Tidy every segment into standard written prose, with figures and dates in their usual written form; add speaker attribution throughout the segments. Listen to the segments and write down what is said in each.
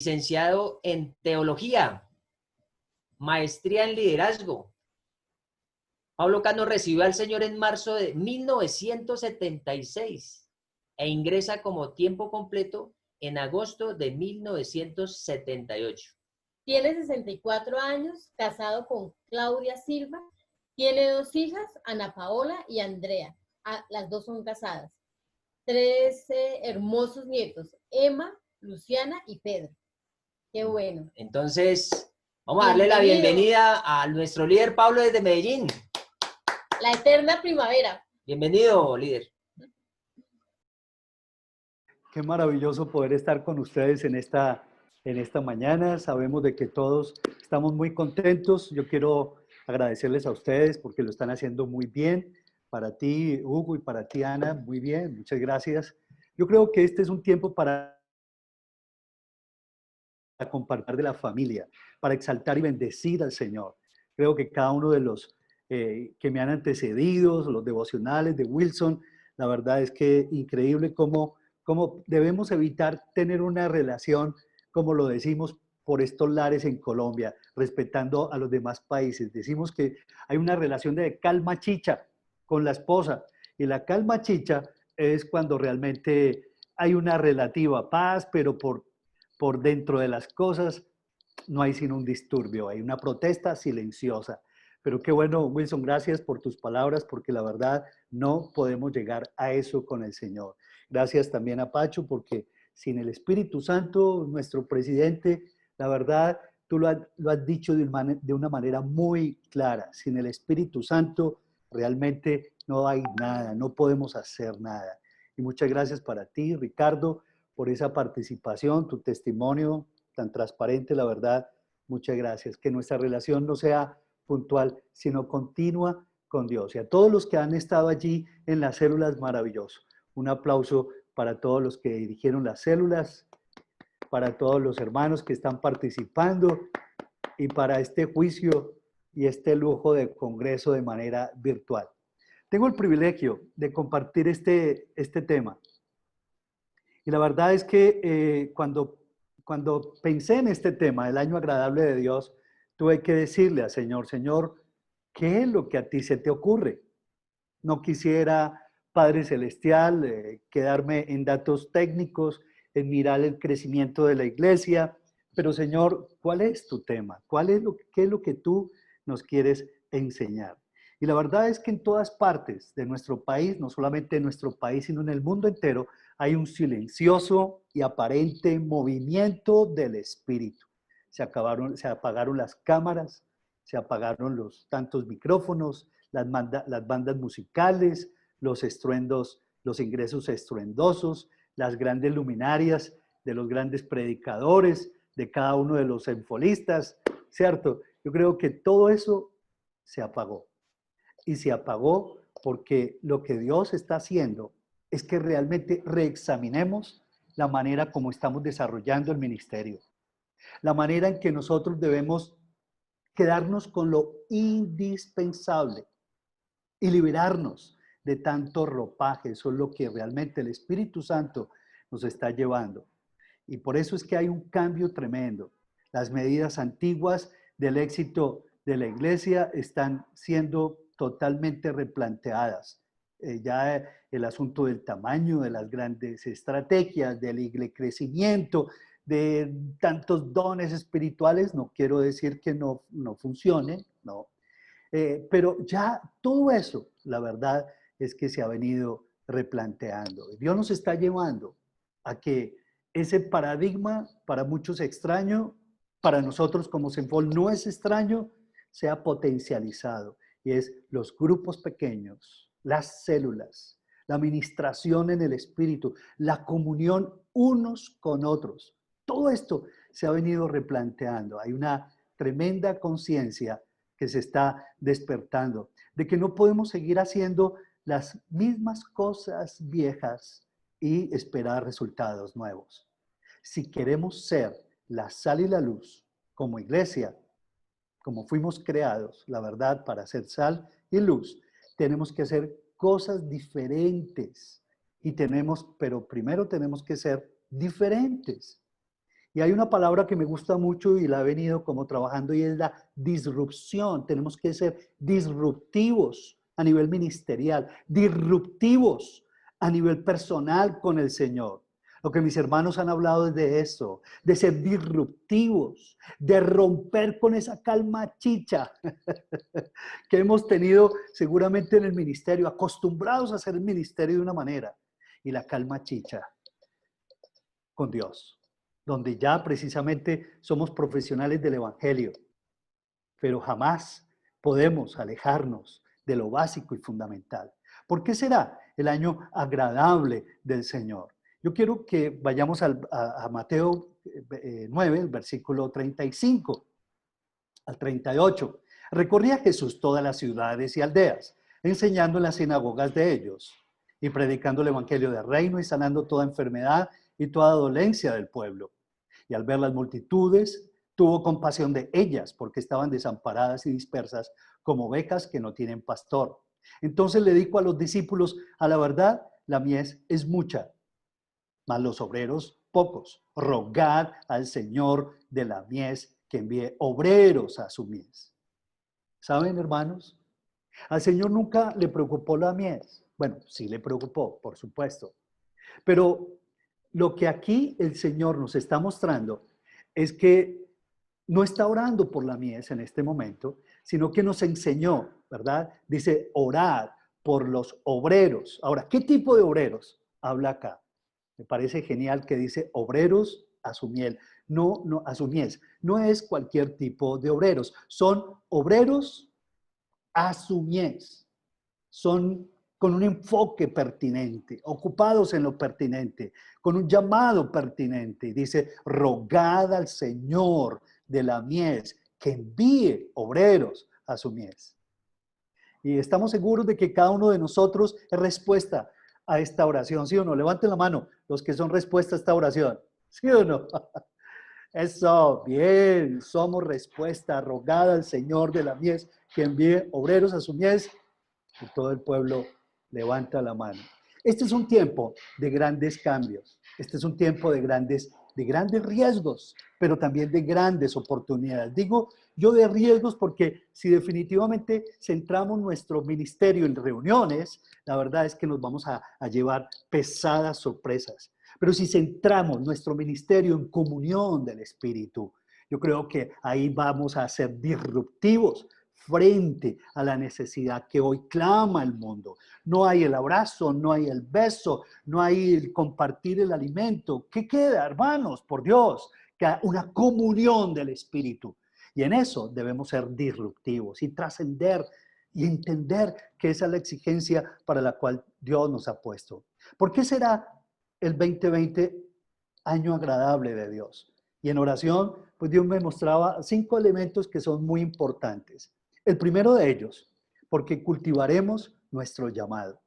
Speaker 1: licenciado en teología, maestría en liderazgo. Pablo Cano recibió al Señor en marzo de 1976 e ingresa como tiempo completo en agosto de 1978.
Speaker 2: Tiene 64 años, casado con Claudia Silva. Tiene 2 hijas, Ana Paola y Andrea. Las 2 son casadas. 13 hermosos nietos, Emma, Luciana y Pedro. Qué bueno.
Speaker 1: Entonces, vamos a darle la bienvenida a nuestro líder Pablo desde Medellín.
Speaker 2: La eterna primavera.
Speaker 1: Bienvenido, líder.
Speaker 3: Qué maravilloso poder estar con ustedes en esta mañana. Sabemos de que todos estamos muy contentos. Yo quiero agradecerles a ustedes porque lo están haciendo muy bien. Para ti, Hugo, y para ti, Ana, muy bien. Muchas gracias. Yo creo que este es un tiempo para compartir de la familia, para exaltar y bendecir al Señor. Creo que cada uno de los que me han antecedido, los devocionales de Wilson, la verdad es que increíble cómo debemos evitar tener una relación, como lo decimos, por estos lares en Colombia, respetando a los demás países. Decimos que hay una relación de calma chicha con la esposa, y la calma chicha es cuando realmente hay una relativa paz, pero por dentro de las cosas no hay sino un disturbio, hay una protesta silenciosa. Pero qué bueno, Wilson, gracias por tus palabras, porque la verdad no podemos llegar a eso con el Señor. Gracias también a Pacho, porque sin el Espíritu Santo, nuestro presidente, la verdad, tú lo has dicho de una manera muy clara. Sin el Espíritu Santo realmente no hay nada, no podemos hacer nada. Y muchas gracias para ti, Ricardo, por esa participación, tu testimonio tan transparente, la verdad, muchas gracias. Que nuestra relación no sea puntual, sino continua con Dios. Y a todos los que han estado allí en las células, maravilloso. Un aplauso para todos los que dirigieron las células, para todos los hermanos que están participando y para este juicio y este lujo de congreso de manera virtual. Tengo el privilegio de compartir este tema. Y la verdad es que cuando pensé en este tema, el año agradable de Dios, tuve que decirle al Señor, Señor, ¿qué es lo que a ti se te ocurre? No quisiera, Padre Celestial, quedarme en datos técnicos, en mirar el crecimiento de la iglesia, pero Señor, ¿cuál es tu tema? ¿Qué es lo que tú nos quieres enseñar? Y la verdad es que en todas partes de nuestro país, no solamente en nuestro país, sino en el mundo entero, hay un silencioso y aparente movimiento del espíritu. Se apagaron las cámaras, se apagaron los tantos micrófonos, las bandas musicales, los estruendos, los ingresos estruendosos, las grandes luminarias de los grandes predicadores, de cada uno de los enfolistas, ¿cierto? Yo creo que todo eso se apagó. Y se apagó porque lo que Dios está haciendo es que realmente reexaminemos la manera como estamos desarrollando el ministerio, la manera en que nosotros debemos quedarnos con lo indispensable y liberarnos de tanto ropaje. Eso es lo que realmente el Espíritu Santo nos está llevando. Y por eso es que hay un cambio tremendo. Las medidas antiguas del éxito de la iglesia están siendo totalmente replanteadas. Ya el asunto del tamaño, de las grandes estrategias, del crecimiento, de tantos dones espirituales, no quiero decir que no funcione, no. Pero ya todo eso, la verdad es que se ha venido replanteando. Dios nos está llevando a que ese paradigma, para muchos extraño, para nosotros como Senfol no es extraño, sea potencializado. Y es los grupos pequeños, las células, la administración en el espíritu, la comunión unos con otros. Todo esto se ha venido replanteando. Hay una tremenda conciencia que se está despertando, de que no podemos seguir haciendo las mismas cosas viejas y esperar resultados nuevos. Si queremos ser la sal y la luz como iglesia, como fuimos creados, la verdad, para ser sal y luz, tenemos que hacer cosas diferentes pero primero tenemos que ser diferentes. Y hay una palabra que me gusta mucho y la he venido como trabajando y es la disrupción. Tenemos que ser disruptivos a nivel ministerial, disruptivos a nivel personal con el Señor. Lo que mis hermanos han hablado es de eso, de ser disruptivos, de romper con esa calma chicha que hemos tenido seguramente en el ministerio, acostumbrados a hacer el ministerio de una manera, y la calma chicha con Dios, donde ya precisamente somos profesionales del Evangelio, pero jamás podemos alejarnos de lo básico y fundamental. ¿Por qué será el año agradable del Señor? Yo quiero que vayamos a Mateo 9, el versículo 35 al 38. Recorría Jesús todas las ciudades y aldeas, enseñando en las sinagogas de ellos y predicando el evangelio del reino y sanando toda enfermedad y toda dolencia del pueblo. Y al ver las multitudes, tuvo compasión de ellas, porque estaban desamparadas y dispersas como ovejas que no tienen pastor. Entonces le dijo a los discípulos: a la verdad, la mies es mucha, mas los obreros pocos. Rogad al Señor de la mies que envíe obreros a su mies. ¿Saben, hermanos? Al Señor nunca le preocupó la mies. Bueno, sí le preocupó, por supuesto. Pero lo que aquí el Señor nos está mostrando es que no está orando por la mies en este momento, sino que nos enseñó, ¿verdad? Dice, orad por los obreros. Ahora, ¿qué tipo de obreros habla acá? Me parece genial que dice obreros a su miel. No, a su mies. No es cualquier tipo de obreros. Son obreros a su mies. Son con un enfoque pertinente, ocupados en lo pertinente, con un llamado pertinente. Dice, rogad al Señor de la mies que envíe obreros a su mies. Y estamos seguros de que cada uno de nosotros es respuesta a esta oración, ¿sí o no? Levanten la mano los que son respuesta a esta oración, ¿sí o no? Eso, bien, somos respuesta, rogada al Señor de la mies que envíe obreros a su mies, y todo el pueblo levanta la mano. Este es un tiempo de grandes cambios, este es un tiempo de grandes riesgos, pero también de grandes oportunidades. Digo yo de riesgos porque si definitivamente centramos nuestro ministerio en reuniones, la verdad es que nos vamos a llevar pesadas sorpresas. Pero si centramos nuestro ministerio en comunión del Espíritu, yo creo que ahí vamos a ser disruptivos frente a la necesidad que hoy clama el mundo. No hay el abrazo, no hay el beso, no hay el compartir el alimento. ¿Qué queda, hermanos? Por Dios, que una comunión del Espíritu. Y en eso debemos ser disruptivos y trascender y entender que esa es la exigencia para la cual Dios nos ha puesto. ¿Por qué será el 2020 año agradable de Dios? Y en oración, pues Dios me mostraba 5 elementos que son muy importantes. El primero de ellos, porque cultivaremos nuestro llamado.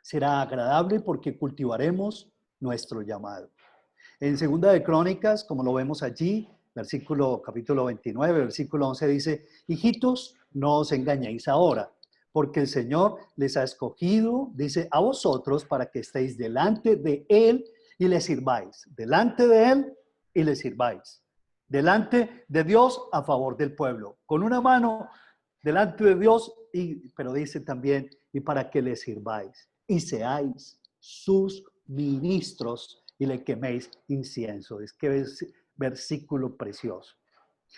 Speaker 3: Será agradable porque cultivaremos nuestro llamado. En Segunda de Crónicas, como lo vemos allí, capítulo 29, versículo 11 dice, hijitos, no os engañéis ahora, porque el Señor les ha escogido, dice, a vosotros para que estéis delante de Él y le sirváis. Delante de Él y le sirváis. Delante de Dios a favor del pueblo. Con una mano delante de Dios, pero dice también, y para que le sirváis. Y seáis sus ministros y le queméis incienso. Es que es versículo precioso.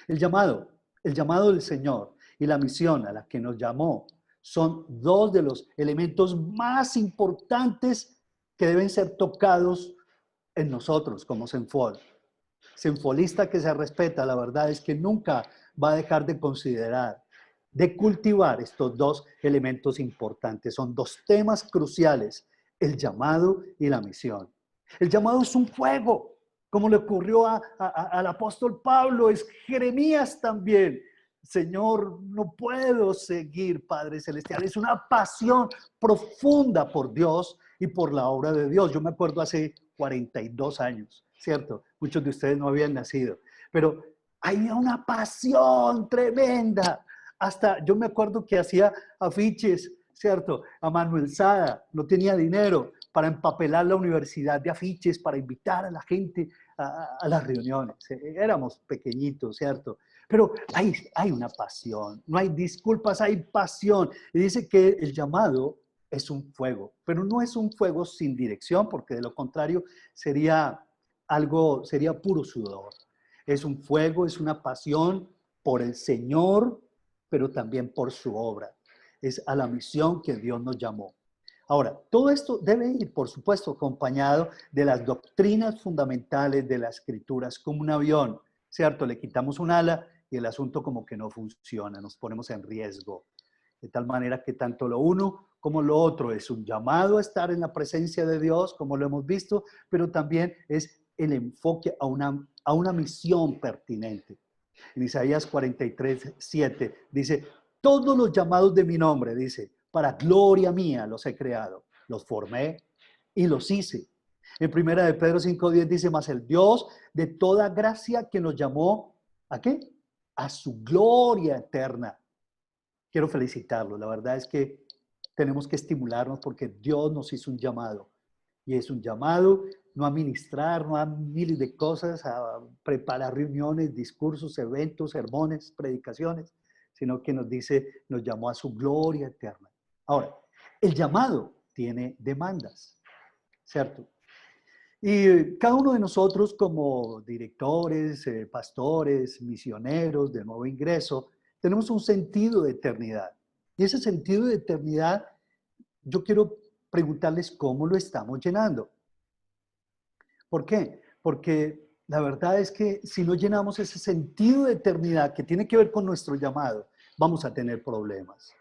Speaker 3: El llamado del Señor y la misión a la que nos llamó son 2 de los elementos más importantes que deben ser tocados en nosotros como Senfol. Senfolista que se respeta, la verdad es que nunca va a dejar de considerar, de cultivar estos 2 elementos importantes. Son 2 temas cruciales, el llamado y la misión. El llamado es un fuego, como le ocurrió al apóstol Pablo, es Jeremías también. Señor, no puedo seguir, Padre Celestial. Es una pasión profunda por Dios y por la obra de Dios. Yo me acuerdo hace 42 años, ¿cierto? Muchos de ustedes no habían nacido, pero había una pasión tremenda. Hasta yo me acuerdo que hacía afiches, ¿cierto? A mano alzada, no tenía dinero para empapelar la universidad de afiches, para invitar a la gente a las reuniones. Éramos pequeñitos, ¿cierto? Pero hay una pasión, no hay disculpas, hay pasión. Y dice que el llamado es un fuego, pero no es un fuego sin dirección, porque de lo contrario sería puro sudor. Es un fuego, es una pasión por el Señor, pero también por su obra. Es a la misión que Dios nos llamó. Ahora, todo esto debe ir, por supuesto, acompañado de las doctrinas fundamentales de las Escrituras, como un avión, ¿cierto? Le quitamos un ala y el asunto como que no funciona, nos ponemos en riesgo. De tal manera que tanto lo uno como lo otro es un llamado a estar en la presencia de Dios, como lo hemos visto, pero también es el enfoque a una misión pertinente. En Isaías 43:7 dice, todos los llamados de mi nombre, dice, para gloria mía los he creado, los formé y los hice. En 1 de Pedro 5:10 dice, mas el Dios de toda gracia que nos llamó, ¿a qué? A su gloria eterna. Quiero felicitarlo. La verdad es que tenemos que estimularnos porque Dios nos hizo un llamado. Y es un llamado no a ministrar, no a miles de cosas, a preparar reuniones, discursos, eventos, sermones, predicaciones, sino que nos dice, nos llamó a su gloria eterna. Ahora, el llamado tiene demandas, ¿cierto? Y cada uno de nosotros como directores, pastores, misioneros de nuevo ingreso, tenemos un sentido de eternidad. Y ese sentido de eternidad, yo quiero preguntarles cómo lo estamos llenando. ¿Por qué? Porque la verdad es que si no llenamos ese sentido de eternidad que tiene que ver con nuestro llamado, vamos a tener problemas,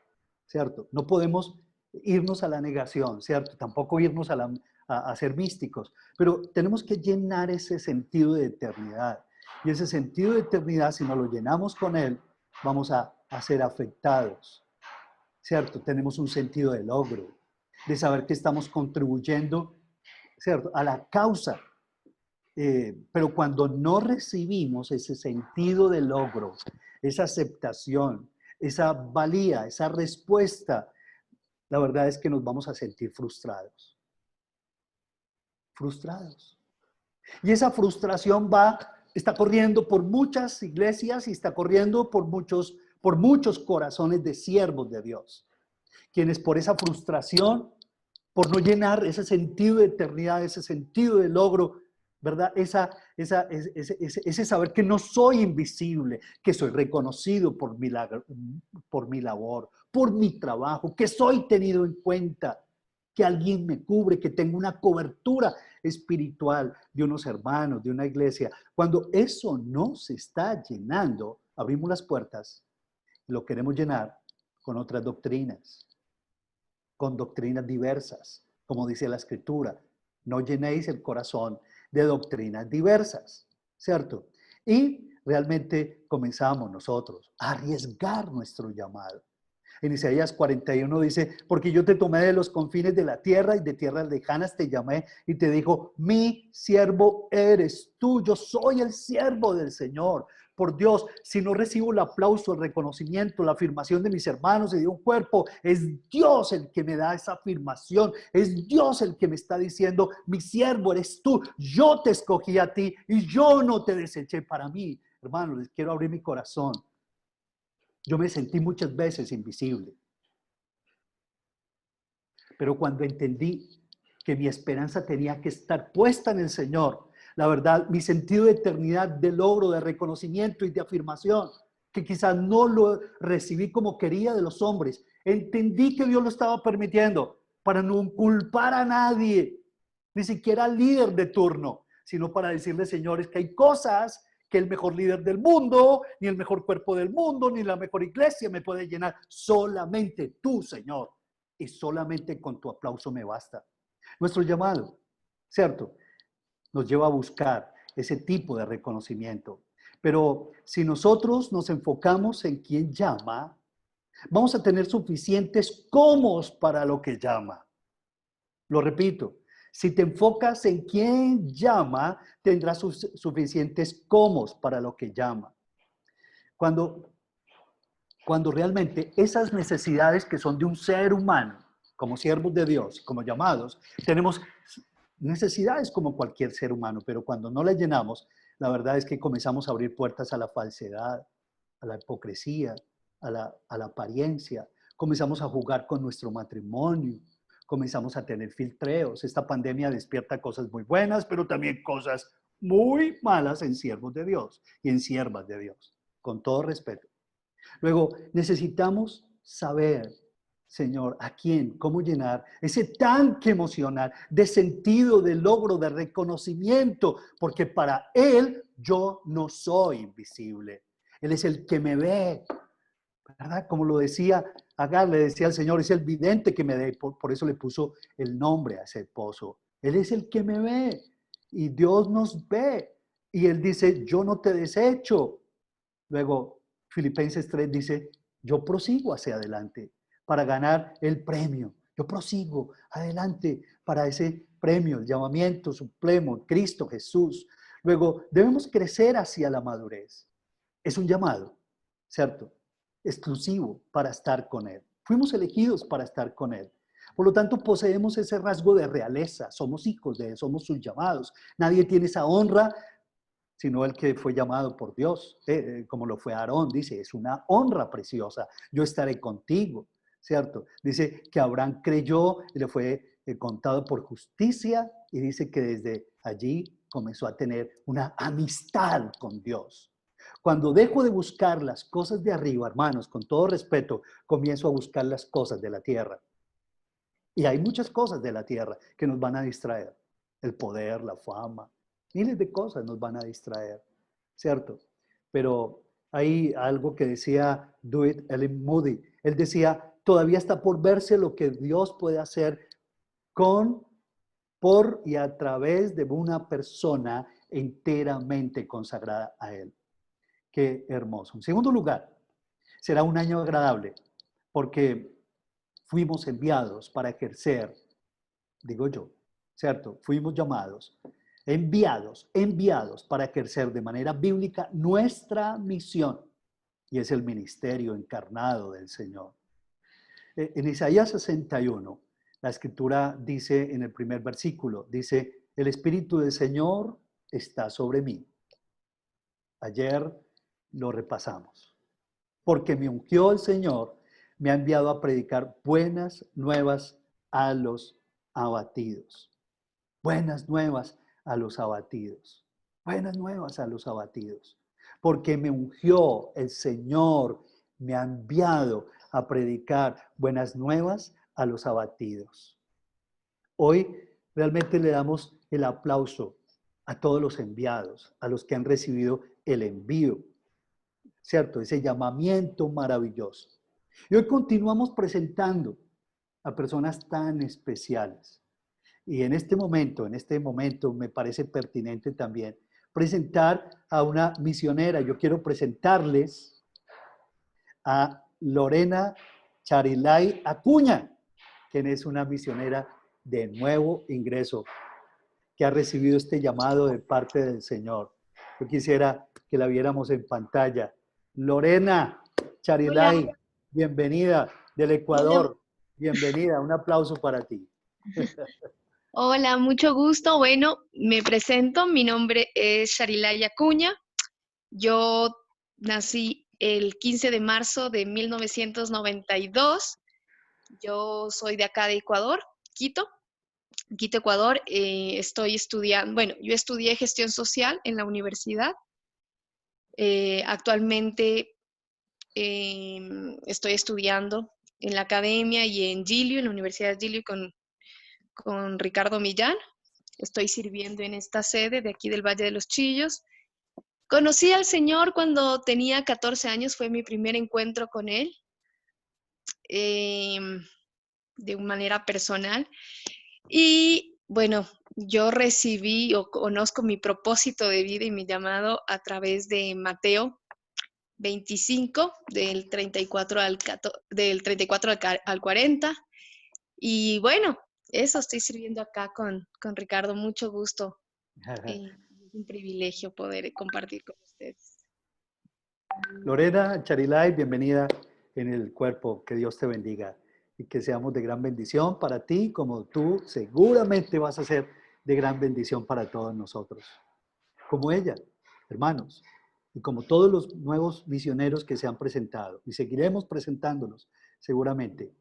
Speaker 3: ¿cierto? No podemos irnos a la negación, ¿cierto? Tampoco irnos a ser místicos, pero tenemos que llenar ese sentido de eternidad. Y ese sentido de eternidad, si no lo llenamos con él, vamos a ser afectados, ¿cierto? Tenemos un sentido de logro, de saber que estamos contribuyendo, ¿cierto?, a la causa. Pero cuando no recibimos ese sentido de logro, esa aceptación, esa valía, esa respuesta, la verdad es que nos vamos a sentir frustrados. Frustrados. Y esa frustración está corriendo por muchas iglesias y está corriendo por muchos corazones de siervos de Dios, quienes por esa frustración, por no llenar ese sentido de eternidad, ese sentido de logro, ¿verdad? Ese saber que no soy invisible, que soy reconocido por mi labor, por mi trabajo, que soy tenido en cuenta, que alguien me cubre, que tengo una cobertura espiritual de unos hermanos, de una iglesia. Cuando eso no se está llenando, abrimos las puertas y lo queremos llenar con otras doctrinas, con doctrinas diversas, como dice la Escritura. No llenéis el corazón de doctrinas diversas, ¿cierto? Y realmente comenzamos nosotros a arriesgar nuestro llamado. En Isaías 41 dice, porque yo te tomé de los confines de la tierra y de tierras lejanas te llamé y te dijo, mi siervo eres tú, yo soy el siervo del Señor. Por Dios, si no recibo el aplauso, el reconocimiento, la afirmación de mis hermanos y de un cuerpo, es Dios el que me da esa afirmación, es Dios el que me está diciendo, mi siervo eres tú, yo te escogí a ti y yo no te deseché para mí. Hermanos, les quiero abrir mi corazón. Yo me sentí muchas veces invisible. Pero cuando entendí que mi esperanza tenía que estar puesta en el Señor, la verdad, mi sentido de eternidad, de logro, de reconocimiento y de afirmación, que quizás no lo recibí como quería de los hombres, entendí que Dios lo estaba permitiendo para no culpar a nadie, ni siquiera al líder de turno, sino para decirle, señores, que hay cosas que el mejor líder del mundo, ni el mejor cuerpo del mundo, ni la mejor iglesia me puede llenar. Solamente tú, Señor. Y solamente con tu aplauso me basta. Nuestro llamado, ¿cierto?, nos lleva a buscar ese tipo de reconocimiento. Pero si nosotros nos enfocamos en quién llama, vamos a tener suficientes cómos para lo que llama. Lo repito. Si te enfocas en quién llama, tendrás suficientes cómos para lo que llama. Cuando realmente esas necesidades que son de un ser humano, como siervos de Dios, como llamados, tenemos necesidades como cualquier ser humano, pero cuando no las llenamos, la verdad es que comenzamos a abrir puertas a la falsedad, a la hipocresía, a la apariencia. Comenzamos a jugar con nuestro matrimonio, comenzamos a tener filtreos. Esta pandemia despierta cosas muy buenas, pero también cosas muy malas en siervos de Dios y en siervas de Dios, con todo respeto. Luego, necesitamos saber, Señor, a quién, cómo llenar ese tanque emocional de sentido, de logro, de reconocimiento, porque para Él yo no soy invisible. Él es el que me ve, ¿verdad? Como lo decía Agar, le decía al Señor, es el vidente que me ve, por eso le puso el nombre a ese esposo. Él es el que me ve y Dios nos ve. Y Él dice, yo no te desecho. Luego, Filipenses 3 dice, yo prosigo hacia adelante para ganar el premio. Yo prosigo adelante para ese premio, el llamamiento supremo, Cristo Jesús. Luego, debemos crecer hacia la madurez. Es un llamado, ¿cierto? Exclusivo para estar con Él. Fuimos elegidos para estar con Él. Por lo tanto, poseemos ese rasgo de realeza. Somos hijos de Él, somos sus llamados. Nadie tiene esa honra sino el que fue llamado por Dios, como lo fue Aarón, dice, es una honra preciosa, yo estaré contigo, ¿cierto? Dice que Abraham creyó y le fue contado por justicia y dice que desde allí comenzó a tener una amistad con Dios. Cuando dejo de buscar las cosas de arriba, hermanos, con todo respeto, comienzo a buscar las cosas de la tierra. Y hay muchas cosas de la tierra que nos van a distraer. El poder, la fama, miles de cosas nos van a distraer, ¿cierto? Pero hay algo que decía Dwight L. Moody. Él decía, todavía está por verse lo que Dios puede hacer con, por y a través de una persona enteramente consagrada a Él. Qué hermoso. En segundo lugar, será un año agradable porque fuimos enviados para ejercer, digo yo, ¿cierto? Fuimos llamados, enviados para ejercer de manera bíblica nuestra misión, y es el ministerio encarnado del Señor. En Isaías 61, la escritura dice en el primer versículo, dice, el Espíritu del Señor está sobre mí. Ayer lo repasamos. Porque me ungió el Señor, me ha enviado a predicar buenas nuevas a los abatidos. Buenas nuevas a los abatidos. Buenas nuevas a los abatidos. Porque me ungió el Señor, me ha enviado a predicar buenas nuevas a los abatidos. Hoy realmente le damos el aplauso a todos los enviados, a los que han recibido el envío, ¿cierto? Ese llamamiento maravilloso. Y hoy continuamos presentando a personas tan especiales. Y en este momento me parece pertinente también presentar a una misionera. Yo quiero presentarles a Lorena Charilay Acuña, quien es una misionera de nuevo ingreso, que ha recibido este llamado de parte del Señor. Yo quisiera que la viéramos en pantalla. Lorena Charilay,
Speaker 4: Hola.
Speaker 3: bienvenida del Ecuador. Bienvenida, un aplauso para ti.
Speaker 4: Hola, mucho gusto. Bueno, me presento. Mi nombre es Sharilay Acuña. Yo nací el 15 de marzo de 1992. Yo soy de acá de Ecuador, Quito, Ecuador. Estoy estudiando, bueno, yo estudié gestión social en la universidad. Actualmente estoy estudiando en la academia y en Giglio, en la Universidad de Giglio con Ricardo Millán. Estoy sirviendo en esta sede de aquí del Valle de los Chillos. Conocí al Señor cuando tenía 14 años, fue mi primer encuentro con Él, de manera personal. Y bueno, yo recibí o conozco mi propósito de vida y mi llamado a través de Mateo 25, del 34 al 40. Y bueno, eso, estoy sirviendo acá con Ricardo, mucho gusto. Es un privilegio poder compartir con ustedes.
Speaker 3: Lorena Charilay, bienvenida en el cuerpo. Que Dios te bendiga y que seamos de gran bendición para ti, como tú seguramente vas a ser de gran bendición para todos nosotros. Como ella, hermanos, y como todos los nuevos misioneros que se han presentado, y seguiremos presentándolos seguramente,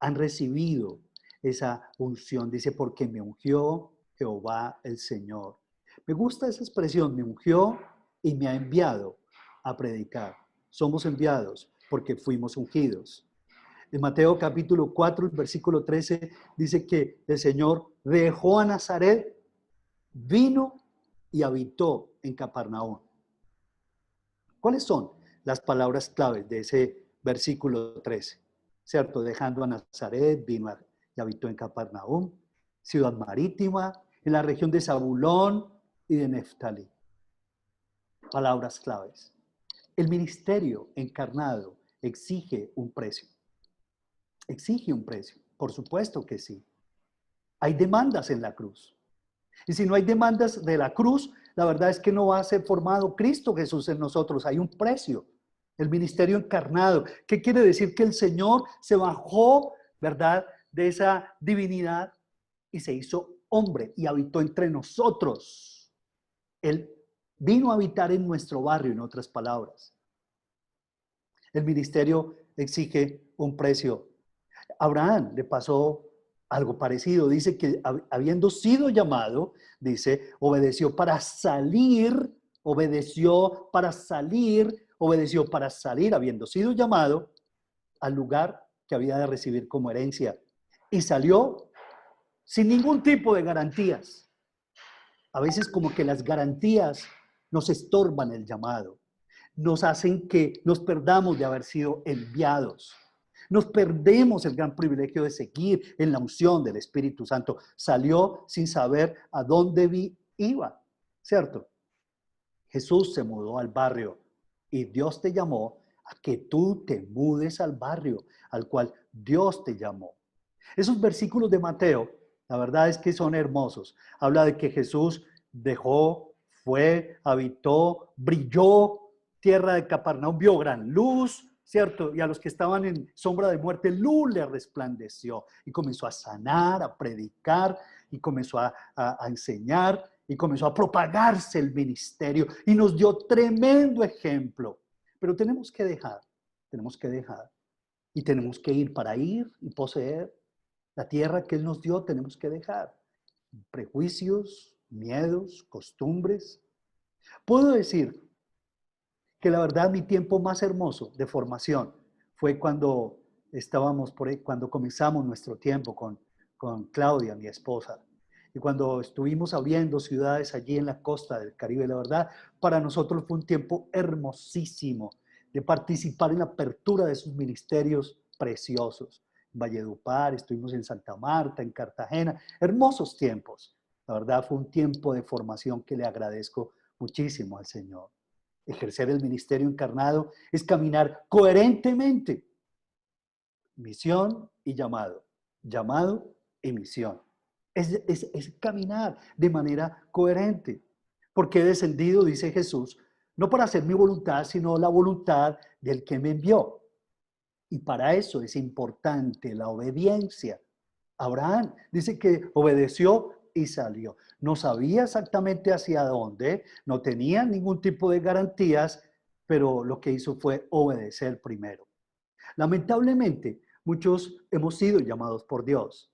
Speaker 3: han recibido esa unción. Dice, porque me ungió Jehová el Señor. Me gusta esa expresión, me ungió y me ha enviado a predicar. Somos enviados porque fuimos ungidos. En Mateo capítulo 4, el versículo 13, dice que el Señor dejó a Nazaret, vino y habitó en Capernaum. ¿Cuáles son las palabras claves de ese versículo 13? ¿Cierto? Dejando a Nazaret, vino y habitó en Capernaum, ciudad marítima, en la región de Zabulón y de Neftalí. Palabras claves. El ministerio encarnado exige un precio. Exige un precio, por supuesto que sí. Hay demandas en la cruz. Y si no hay demandas de la cruz, la verdad es que no va a ser formado Cristo Jesús en nosotros. Hay un precio. El ministerio encarnado. ¿Qué quiere decir? Que el Señor se bajó, ¿verdad?, de esa divinidad y se hizo hombre y habitó entre nosotros. Él vino a habitar en nuestro barrio, en otras palabras. El ministerio exige un precio. A Abraham le pasó algo parecido. Dice que habiendo sido llamado, dice, obedeció para salir, habiendo sido llamado al lugar que había de recibir como herencia. Y salió sin ningún tipo de garantías. A veces como que las garantías nos estorban el llamado, nos hacen que nos perdamos de haber sido enviados. Nos perdemos el gran privilegio de seguir en la unción del Espíritu Santo. Salió sin saber a dónde iba, ¿cierto? Jesús se mudó al barrio y Dios te llamó a que tú te mudes al barrio al cual Dios te llamó. Esos versículos de Mateo, la verdad es que son hermosos. Habla de que Jesús dejó, fue, habitó, brilló, tierra de Capernaum, vio gran luz, ¿cierto? Y a los que estaban en sombra de muerte, luz le resplandeció. Y comenzó a sanar, a predicar, y comenzó a enseñar, y comenzó a propagarse el ministerio. Y nos dio tremendo ejemplo. Pero tenemos que dejar. Y tenemos que ir para ir y poseer. La tierra que Él nos dio tenemos que dejar. Prejuicios, miedos, costumbres. Puedo decir que la verdad mi tiempo más hermoso de formación fue cuando cuando comenzamos nuestro tiempo con Claudia, mi esposa. Y cuando estuvimos abriendo ciudades allí en la costa del Caribe, la verdad, para nosotros fue un tiempo hermosísimo de participar en la apertura de sus ministerios preciosos. Valledupar, estuvimos en Santa Marta, en Cartagena, hermosos tiempos. La verdad fue un tiempo de formación que le agradezco muchísimo al Señor. Ejercer el ministerio encarnado es caminar coherentemente. Misión y llamado. Llamado y misión. Es caminar de manera coherente. Porque he descendido, dice Jesús, no para hacer mi voluntad, sino la voluntad del que me envió. Y para eso es importante la obediencia. Abraham dice que obedeció y salió. No sabía exactamente hacia dónde, no tenía ningún tipo de garantías, pero lo que hizo fue obedecer primero. Lamentablemente, muchos hemos sido llamados por Dios,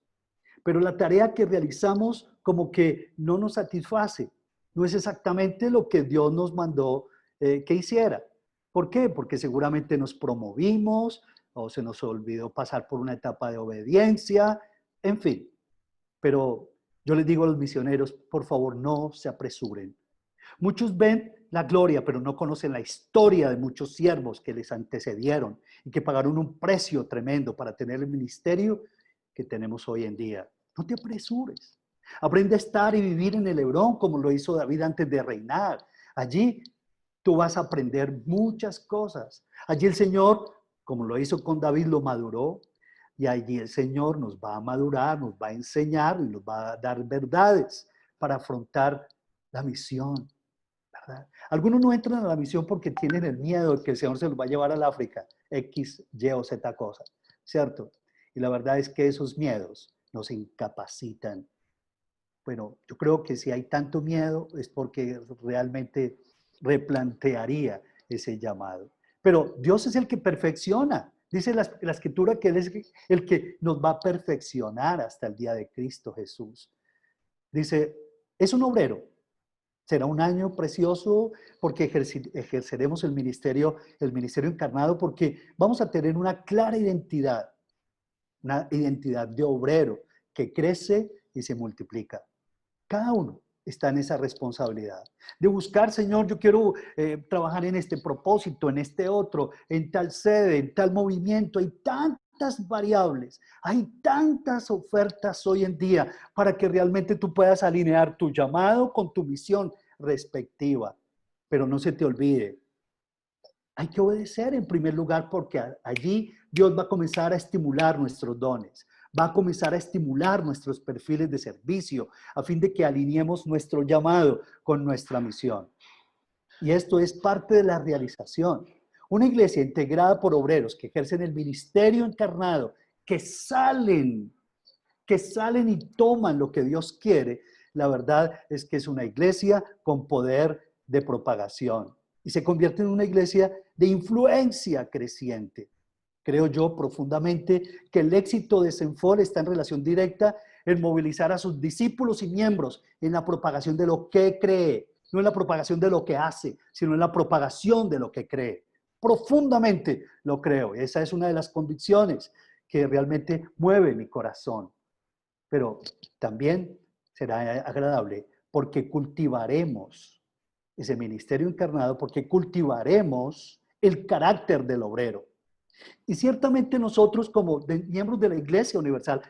Speaker 3: pero la tarea que realizamos como que no nos satisface. No es exactamente lo que Dios nos mandó que hiciera. ¿Por qué? Porque seguramente nos promovimos o se nos olvidó pasar por una etapa de obediencia, en fin. Pero yo les digo a los misioneros, por favor, no se apresuren. Muchos ven la gloria, pero no conocen la historia de muchos siervos que les antecedieron y que pagaron un precio tremendo para tener el ministerio que tenemos hoy en día. No te apresures. Aprende a estar y vivir en el Hebrón como lo hizo David antes de reinar. Allí tú vas a aprender muchas cosas. Allí el Señor, como lo hizo con David, lo maduró. Y allí el Señor nos va a madurar, nos va a enseñar y nos va a dar verdades para afrontar la misión, ¿verdad? Algunos no entran a la misión porque tienen el miedo de que el Señor se los va a llevar al África, X, Y o Z cosa, ¿cierto? Y la verdad es que esos miedos nos incapacitan. Bueno, yo creo que si hay tanto miedo es porque realmente replantearía ese llamado. Pero Dios es el que perfecciona. Dice la Escritura que Él es el que nos va a perfeccionar hasta el día de Cristo Jesús. Dice, es un obrero. Será un año precioso porque ejerceremos el ministerio encarnado, porque vamos a tener una clara identidad, una identidad de obrero que crece y se multiplica. Cada uno está en esa responsabilidad de buscar, Señor, yo quiero trabajar en este propósito, en este otro, en tal sede, en tal movimiento. Hay tantas variables, hay tantas ofertas hoy en día para que realmente tú puedas alinear tu llamado con tu misión respectiva. Pero no se te olvide, hay que obedecer en primer lugar, porque allí Dios va a comenzar a estimular nuestros dones, va a comenzar a estimular nuestros perfiles de servicio, a fin de que alineemos nuestro llamado con nuestra misión. Y esto es parte de la realización. Una iglesia integrada por obreros que ejercen el ministerio encarnado, que salen y toman lo que Dios quiere, la verdad es que es una iglesia con poder de propagación y se convierte en una iglesia de influencia creciente. Creo yo profundamente que el éxito de Senfol está en relación directa en movilizar a sus discípulos y miembros en la propagación de lo que cree, no en la propagación de lo que hace, sino en la propagación de lo que cree. Profundamente lo creo. Esa es una de las convicciones que realmente mueve mi corazón. Pero también será agradable porque cultivaremos ese ministerio encarnado, porque cultivaremos el carácter del obrero. Y ciertamente nosotros como miembros de la Iglesia Universal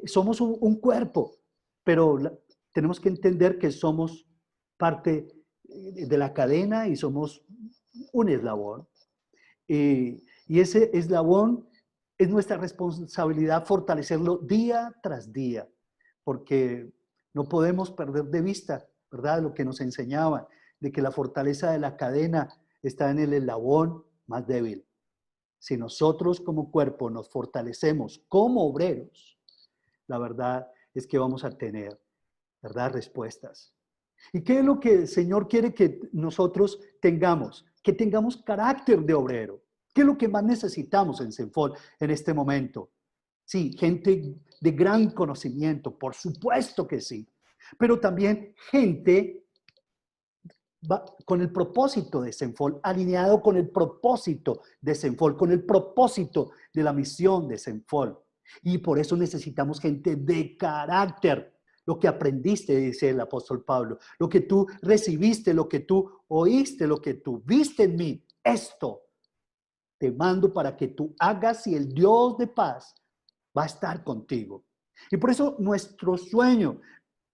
Speaker 3: somos un cuerpo, pero tenemos que entender que somos parte de la cadena y somos un eslabón. Y ese eslabón es nuestra responsabilidad fortalecerlo día tras día, porque no podemos perder de vista, ¿verdad?, lo que nos enseñaban, de que la fortaleza de la cadena está en el eslabón más débil. Si nosotros como cuerpo nos fortalecemos como obreros, la verdad es que vamos a tener, ¿verdad?, respuestas. ¿Y qué es lo que el Señor quiere que nosotros tengamos? Que tengamos carácter de obrero. ¿Qué es lo que más necesitamos en Senfol en este momento? Sí, gente de gran conocimiento, por supuesto que sí, pero también gente con el propósito de Senfol, alineado con el propósito de Senfol, con el propósito de la misión de Senfol. Y por eso necesitamos gente de carácter. Lo que aprendiste, dice el apóstol Pablo, lo que tú recibiste, lo que tú oíste, lo que tú viste en mí, esto te mando para que tú hagas, y el Dios de paz va a estar contigo. Y por eso nuestro sueño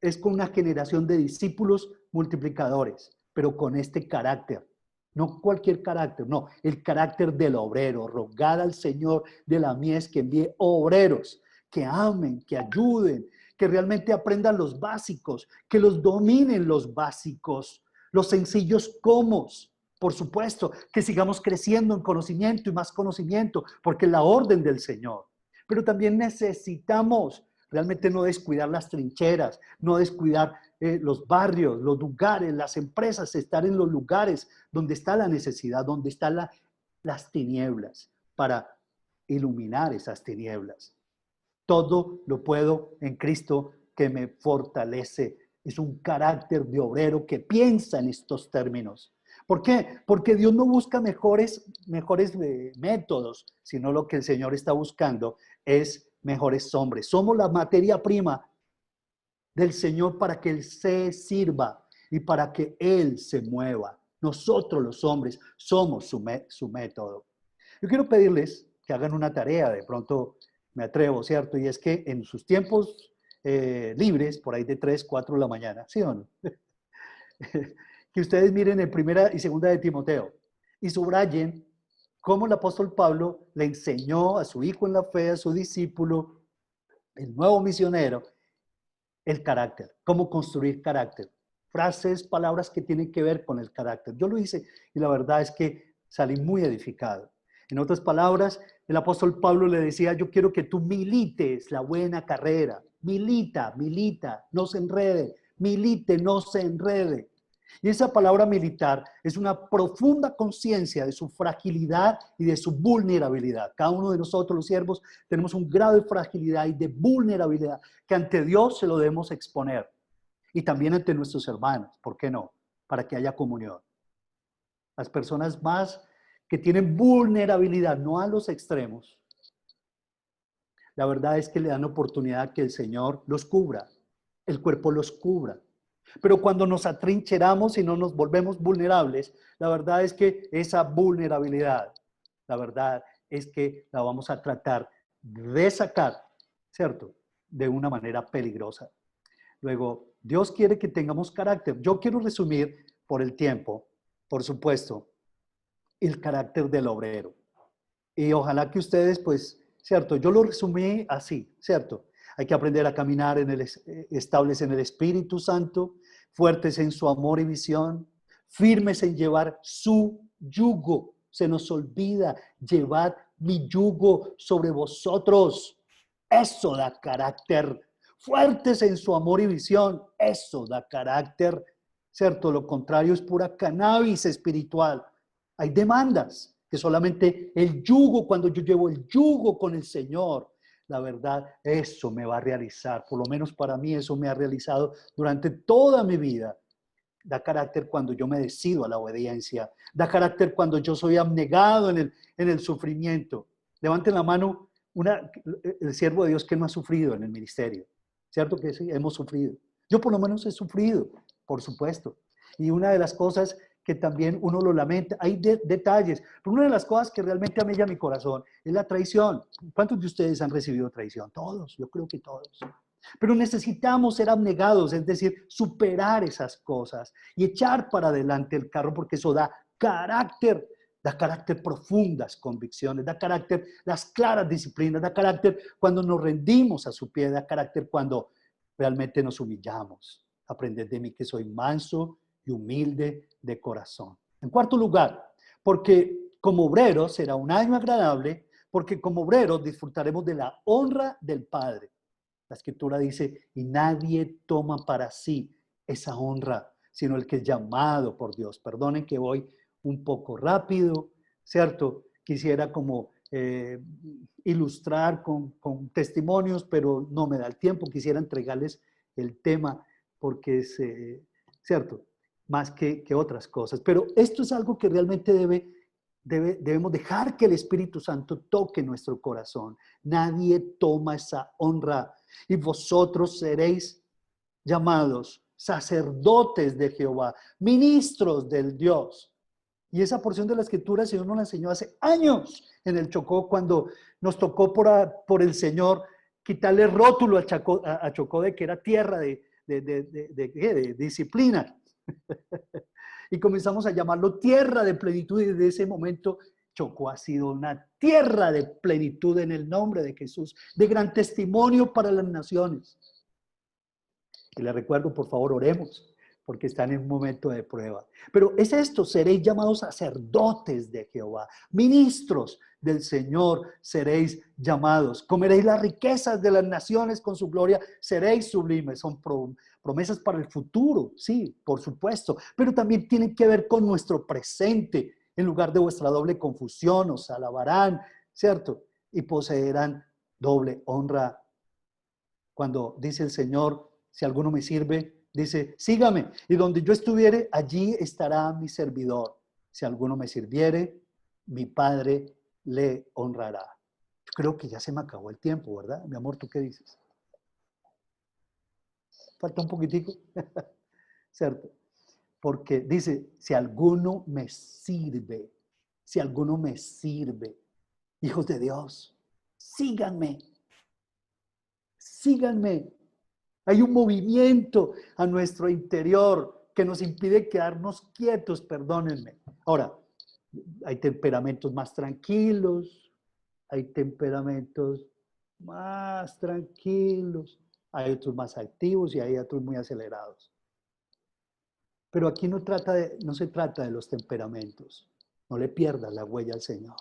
Speaker 3: es con una generación de discípulos multiplicadores, pero con este carácter. No cualquier carácter, no, el carácter del obrero. Rogad al Señor de la mies que envíe obreros que amen, que ayuden, que realmente aprendan los básicos, que los dominen los básicos, los sencillos comos. Por supuesto, que sigamos creciendo en conocimiento y más conocimiento, porque es la orden del Señor. Pero también necesitamos realmente no descuidar las trincheras, no descuidar los barrios, los lugares, las empresas, estar en los lugares donde está la necesidad, donde están las tinieblas, para iluminar esas tinieblas. Todo lo puedo en Cristo que me fortalece. Es un carácter de obrero que piensa en estos términos. ¿Por qué? Porque Dios no busca mejores métodos, sino lo que el Señor está buscando es mejores hombres. Somos la materia prima del Señor para que Él se sirva y para que Él se mueva. Nosotros los hombres somos su método. Yo quiero pedirles que hagan una tarea, de pronto me atrevo, ¿cierto? Y es que en sus tiempos libres, por ahí de 3, 4 de la mañana, ¿sí o no? Que ustedes miren en 1 y 2 de Timoteo y subrayen cómo el apóstol Pablo le enseñó a su hijo en la fe, a su discípulo, el nuevo misionero, el carácter, cómo construir carácter. Frases, palabras que tienen que ver con el carácter. Yo lo hice y la verdad es que salí muy edificado. En otras palabras, el apóstol Pablo le decía, yo quiero que tú milites la buena carrera. milita, milita, no se enrede, milite, no se enrede. Y esa palabra militar es una profunda conciencia de su fragilidad y de su vulnerabilidad. Cada uno de nosotros, los siervos, tenemos un grado de fragilidad y de vulnerabilidad que ante Dios se lo debemos exponer. Y también ante nuestros hermanos, ¿por qué no? Para que haya comunión. Las personas más que tienen vulnerabilidad, no a los extremos, la verdad es que le dan oportunidad que el Señor los cubra, el cuerpo los cubra. Pero cuando nos atrincheramos y no nos volvemos vulnerables, la verdad es que esa vulnerabilidad, la verdad es que la vamos a tratar de sacar, ¿cierto? De una manera peligrosa. Luego, Dios quiere que tengamos carácter. Yo quiero resumir por el tiempo, por supuesto, el carácter del obrero. Y ojalá que ustedes, pues, ¿cierto? Yo lo resumí así, ¿cierto? Hay que aprender a caminar estables en el Espíritu Santo, fuertes en su amor y visión, firmes en llevar su yugo. Se nos olvida, llevad mi yugo sobre vosotros. Eso da carácter. Fuertes en su amor y visión. Eso da carácter. ¿Cierto? Lo contrario es pura cannabis espiritual. Hay demandas que solamente el yugo, cuando yo llevo el yugo con el Señor, la verdad, eso me va a realizar. Por lo menos para mí eso me ha realizado durante toda mi vida. Da carácter cuando yo me decido a la obediencia. Da carácter cuando yo soy abnegado en el sufrimiento. Levanten la mano el siervo de Dios que no ha sufrido en el ministerio. ¿Cierto que sí? Hemos sufrido. Yo por lo menos he sufrido, por supuesto. Y una de las cosas que también uno lo lamenta, hay detalles, pero una de las cosas que realmente amella mi corazón es la traición. ¿Cuántos de ustedes han recibido traición? Todos, yo creo que todos. Pero necesitamos ser abnegados, es decir, superar esas cosas y echar para adelante el carro, porque eso da carácter profundas convicciones, da carácter las claras disciplinas, da carácter cuando nos rendimos a su pie, da carácter cuando realmente nos humillamos. Aprended de mí que soy manso y humilde de corazón. En cuarto lugar, porque como obreros será un año agradable, porque como obreros disfrutaremos de la honra del Padre. La Escritura dice, y nadie toma para sí esa honra, sino el que es llamado por Dios. Perdonen que voy un poco rápido, ¿cierto? Quisiera como ilustrar con testimonios, pero no me da el tiempo. Quisiera entregarles el tema porque es, ¿cierto? Más que otras cosas. Pero esto es algo que realmente debemos dejar que el Espíritu Santo toque nuestro corazón. Nadie toma esa honra. Y vosotros seréis llamados sacerdotes de Jehová, ministros del Dios. Y esa porción de la Escritura el Señor nos la enseñó hace años en el Chocó, cuando nos tocó por el Señor quitarle el rótulo a Chocó de que era tierra de disciplina. Y comenzamos a llamarlo tierra de plenitud, y desde ese momento Chocó ha sido una tierra de plenitud en el nombre de Jesús, de gran testimonio para las naciones. Y les recuerdo, por favor, oremos, porque están en un momento de prueba. Pero es esto, seréis llamados sacerdotes de Jehová, ministros del Señor seréis llamados. Comeréis las riquezas de las naciones con su gloria, seréis sublimes. Son promesas para el futuro, sí, por supuesto, pero también tienen que ver con nuestro presente. En lugar de vuestra doble confusión, os alabarán, ¿cierto? Y poseerán doble honra. Cuando dice el Señor, si alguno me sirve, dice, sígame, y donde yo estuviere, allí estará mi servidor. Si alguno me sirviere, mi Padre le honrará. Yo creo que ya se me acabó el tiempo, ¿verdad? Mi amor, ¿tú qué dices? Falta un poquitico, ¿cierto? Porque dice, si alguno me sirve, hijos de Dios, síganme. Hay un movimiento a nuestro interior que nos impide quedarnos quietos, perdónenme. Ahora, hay temperamentos más tranquilos, hay otros más activos y hay otros muy acelerados. Pero aquí no se trata de los temperamentos. No le pierdas la huella al Señor.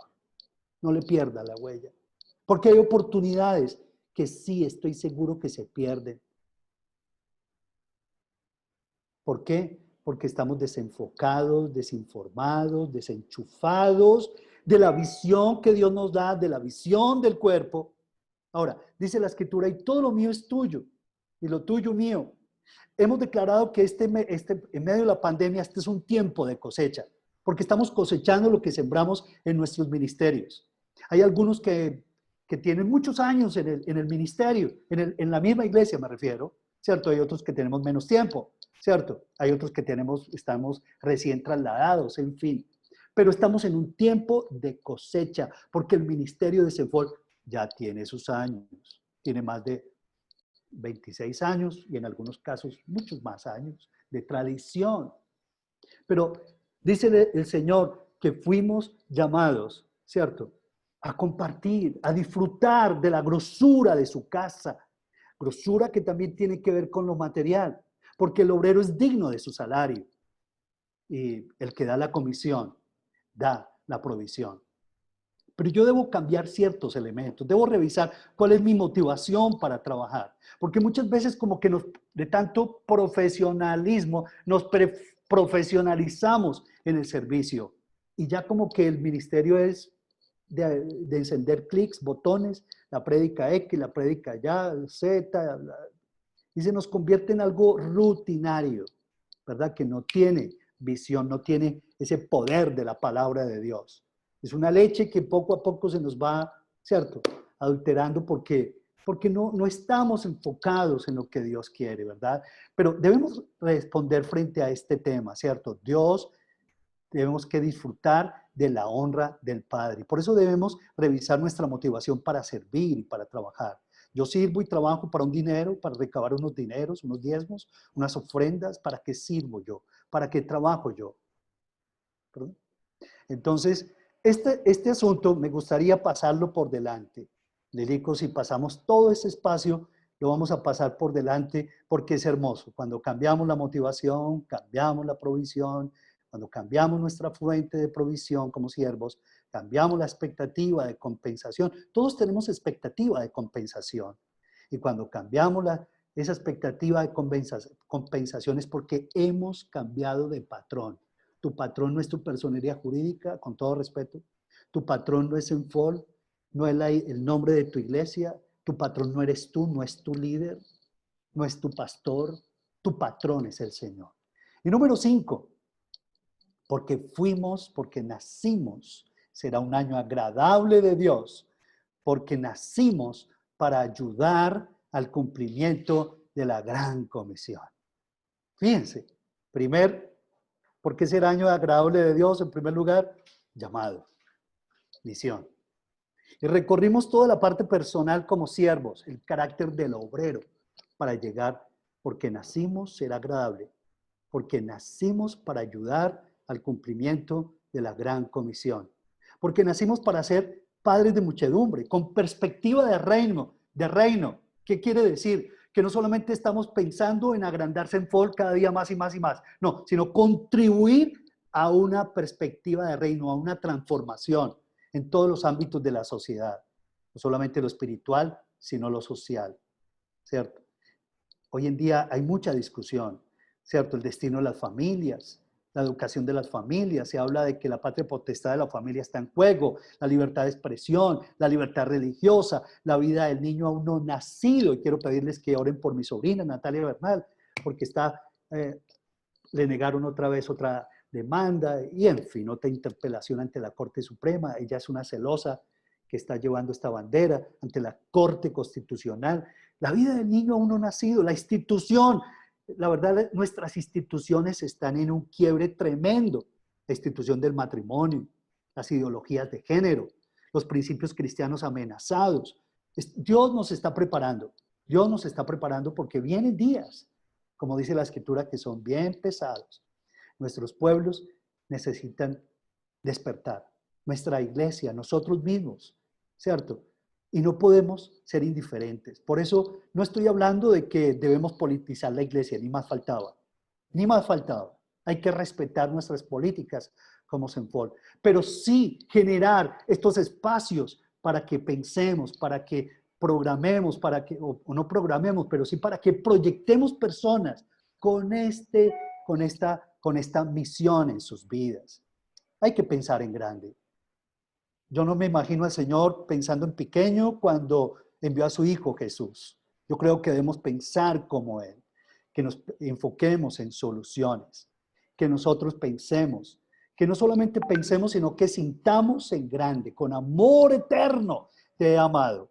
Speaker 3: No le pierdas la huella. Porque hay oportunidades que sí estoy seguro que se pierden. ¿Por qué? Porque estamos desenfocados, desinformados, desenchufados de la visión que Dios nos da, de la visión del cuerpo. Ahora, dice la Escritura, y todo lo mío es tuyo, y lo tuyo mío. Hemos declarado que en medio de la pandemia, este es un tiempo de cosecha, porque estamos cosechando lo que sembramos en nuestros ministerios. Hay algunos que tienen muchos años en el ministerio, en la misma iglesia me refiero, ¿cierto? Hay otros que tenemos menos tiempo, ¿cierto? Hay otros que estamos recién trasladados, en fin. Pero estamos en un tiempo de cosecha, porque el ministerio de CEFOL ya tiene sus años, tiene más de 26 años y en algunos casos muchos más años de tradición. Pero dice el Señor que fuimos llamados, ¿cierto?, a compartir, a disfrutar de la grosura de su casa, grosura que también tiene que ver con lo material, porque el obrero es digno de su salario y el que da la comisión da la provisión. Pero yo debo cambiar ciertos elementos, debo revisar cuál es mi motivación para trabajar, porque muchas veces como que de tanto profesionalismo nos profesionalizamos en el servicio y ya como que el ministerio es de encender clics, botones, la prédica X, la prédica Y, Z, y se nos convierte en algo rutinario, ¿verdad? Que no tiene visión, no tiene ese poder de la palabra de Dios. Es una leche que poco a poco se nos va, ¿cierto?, adulterando porque no estamos enfocados en lo que Dios quiere, ¿verdad? Pero debemos responder frente a este tema, ¿cierto? Debemos que disfrutar de la honra del Padre. Por eso debemos revisar nuestra motivación para servir y para trabajar. Yo sirvo y trabajo para un dinero, para recabar unos dineros, unos diezmos, unas ofrendas. ¿Para qué sirvo yo? ¿Para qué trabajo yo? ¿Perdón? Entonces, este asunto me gustaría pasarlo por delante. Le digo, si pasamos todo ese espacio, lo vamos a pasar por delante porque es hermoso. Cuando cambiamos la motivación, cambiamos la provisión, cuando cambiamos nuestra fuente de provisión como siervos, cambiamos la expectativa de compensación. Todos tenemos expectativa de compensación. Y cuando cambiamos esa expectativa de compensación es porque hemos cambiado de patrón. Tu patrón no es tu personería jurídica, con todo respeto. Tu patrón no es CEFOL, no es el nombre de tu iglesia. Tu patrón no eres tú, no es tu líder, no es tu pastor. Tu patrón es el Señor. Y número 5, porque nacimos, será un año agradable de Dios, porque nacimos para ayudar al cumplimiento de la gran comisión. Fíjense, ¿por qué será año agradable de Dios? En primer lugar, llamado, misión. Y recorrimos toda la parte personal como siervos, el carácter del obrero, para llegar, porque nacimos será agradable, porque nacimos para ayudar al cumplimiento de la gran comisión, porque nacimos para ser padres de muchedumbre, con perspectiva de reino. ¿Qué quiere decir? Que no solamente estamos pensando en agrandarse en FOL cada día más y más y más, no, sino contribuir a una perspectiva de reino, a una transformación en todos los ámbitos de la sociedad, no solamente lo espiritual, sino lo social, ¿cierto? Hoy en día hay mucha discusión, ¿cierto? El destino de las familias, la educación de las familias, se habla de que la patria potestad de la familia está en juego, la libertad de expresión, la libertad religiosa, la vida del niño aún no nacido. Y quiero pedirles que oren por mi sobrina Natalia Bernal, porque le negaron otra vez otra demanda y en fin, otra interpelación ante la Corte Suprema. Ella es una celosa que está llevando esta bandera ante la Corte Constitucional. La vida del niño aún no nacido, la institución. La verdad, nuestras instituciones están en un quiebre tremendo. La institución del matrimonio, las ideologías de género, los principios cristianos amenazados. Dios nos está preparando. Dios nos está preparando porque vienen días, como dice la Escritura, que son bien pesados. Nuestros pueblos necesitan despertar. Nuestra iglesia, nosotros mismos, ¿cierto? Y no podemos ser indiferentes. Por eso no estoy hablando de que debemos politizar la iglesia, ni más faltaba. Ni más faltaba. Hay que respetar nuestras políticas como CEFOL, pero sí generar estos espacios para que pensemos, para que programemos, o no programemos, pero sí para que proyectemos personas con esta misión en sus vidas. Hay que pensar en grande. Yo no me imagino al Señor pensando en pequeño cuando envió a su Hijo Jesús. Yo creo que debemos pensar como Él, que nos enfoquemos en soluciones, que nosotros pensemos, que no solamente pensemos, sino que sintamos en grande, con amor eterno te he amado.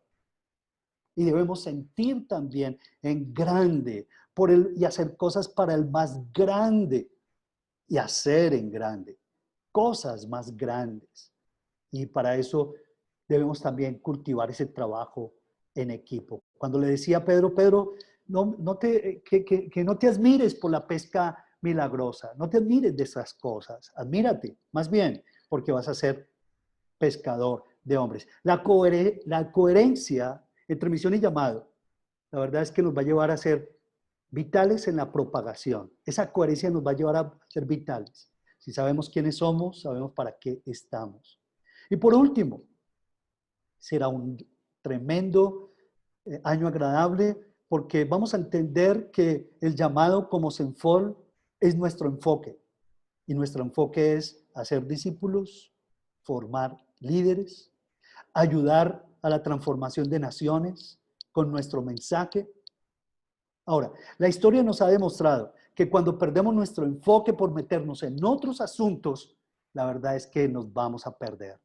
Speaker 3: Y debemos sentir también en grande y hacer cosas para el más grande y hacer en grande cosas más grandes. Y para eso debemos también cultivar ese trabajo en equipo. Cuando le decía a Pedro, que no te admires por la pesca milagrosa, no te admires de esas cosas, admírate más bien porque vas a ser pescador de hombres. La coherencia entre misión y llamado, la verdad es que nos va a llevar a ser vitales en la propagación. Esa coherencia nos va a llevar a ser vitales. Si sabemos quiénes somos, sabemos para qué estamos. Y por último, será un tremendo año agradable porque vamos a entender que el llamado como Senfol es nuestro enfoque. Y nuestro enfoque es hacer discípulos, formar líderes, ayudar a la transformación de naciones con nuestro mensaje. Ahora, la historia nos ha demostrado que cuando perdemos nuestro enfoque por meternos en otros asuntos, la verdad es que nos vamos a perder.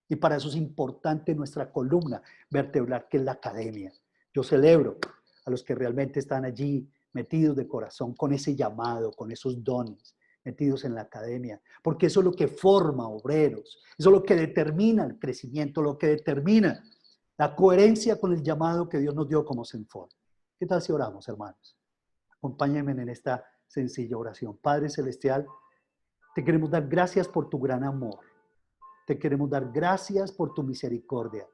Speaker 3: Y para eso es importante nuestra columna vertebral, que es la academia. Yo celebro a los que realmente están allí metidos de corazón con ese llamado, con esos dones, metidos en la academia, porque eso es lo que forma obreros, eso es lo que determina el crecimiento, lo que determina la coherencia con el llamado que Dios nos dio como Senfol. ¿Qué tal si oramos, hermanos? Acompáñenme en esta sencilla oración. Padre Celestial, te queremos dar gracias por tu gran amor. Te queremos dar gracias por tu misericordia.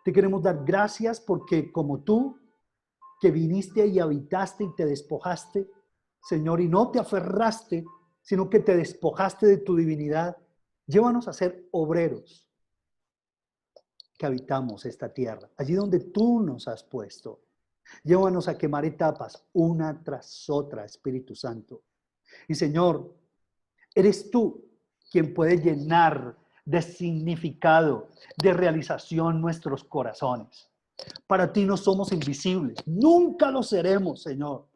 Speaker 3: Te queremos dar gracias porque como tú, que viniste y habitaste y te despojaste, Señor, y no te aferraste, sino que te despojaste de tu divinidad, llévanos a ser obreros que habitamos esta tierra, allí donde tú nos has puesto. Llévanos a quemar etapas una tras otra, Espíritu Santo. Y Señor, eres tú quien puede llenar de significado, de realización nuestros corazones. Para ti no somos invisibles, nunca lo seremos, Señor.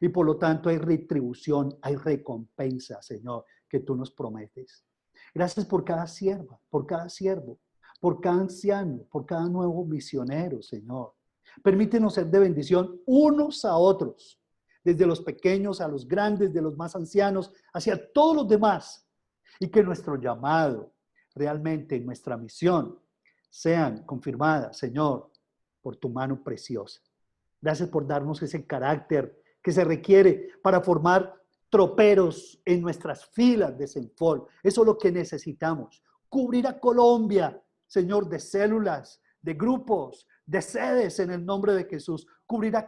Speaker 3: Y por lo tanto hay retribución, hay recompensa, Señor, que tú nos prometes. Gracias por cada sierva, por cada siervo, por cada anciano, por cada nuevo misionero, Señor. Permítenos ser de bendición unos a otros, desde los pequeños a los grandes, de los más ancianos, hacia todos los demás. Y que nuestro llamado, realmente nuestra misión, sean confirmadas, Señor, por tu mano preciosa. Gracias por darnos ese carácter que se requiere para formar troperos en nuestras filas de Senfol. Eso es lo que necesitamos. Cubrir a Colombia, Señor, de células, de grupos, de sedes en el nombre de Jesús. Cubrir a